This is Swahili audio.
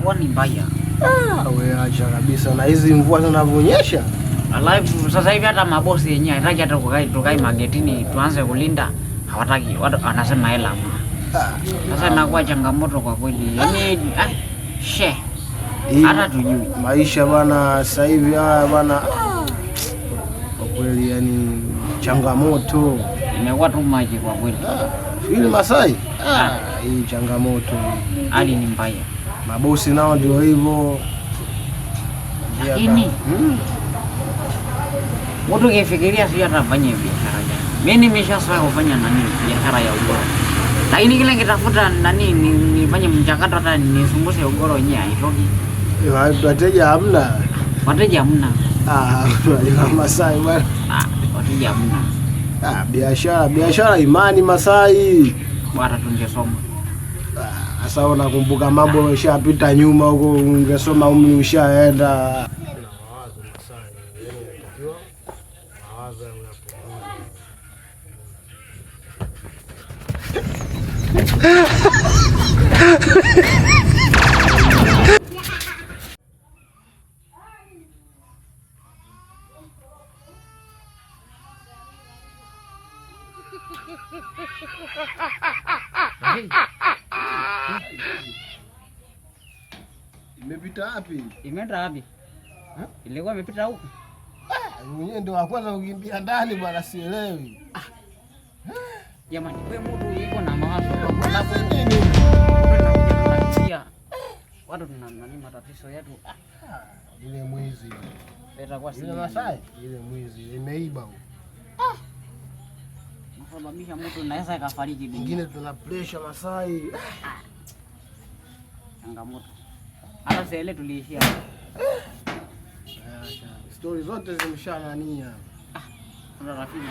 itakuwa ni mbaya. Wewe acha kabisa na hizi mvua zinavyonyesha. Alafu sasa hivi hata mabosi yenyewe hataki hata tukae magetini tuanze kulinda. Hawataki. Watu anasema hela. Sasa inakuwa changamoto kwa kweli. Yaani hata tujui. Maisha bana sasa hivi haya bana. Kwa kweli yani changamoto. Imekuwa tu maji kwa kweli. Ili Masai. Hii changamoto. Hali ni mbaya. Mabosi nao ndio hivyo. Lakini mtu kifikiria si atafanya biashara gani? Mimi nimeshazoea kufanya biashara ya ugoro. Lakini kile nikitafuta nifanye mchakato hata nisumbushe ugoro wenyewe haitoki. Wateja hamna. Wateja hamna. Masai bwana. Wateja hamna. Biashara imani Masai. Bwana tungesoma. Sasa unakumbuka mambo yashapita nyuma huko, ungesoma umri ushaenda. Imepita wapi? Imeenda wapi? Ilikuwa imepita huko. Mwenyewe ndio wa kwanza kukimbia ndani bwana, sielewi. Jamani, wewe mtu yuko na mawazo. Watu tunanani matatizo yetu. Ile mwizi. Itakuwa si Masai. Ile mwizi imeiba huko. Msababisha mtu anaweza kafariki. Wengine tuna pressure Masai. Changamoto. Hata sasa ile tuliishia. Story zote zimeshanania. Kuna rafiki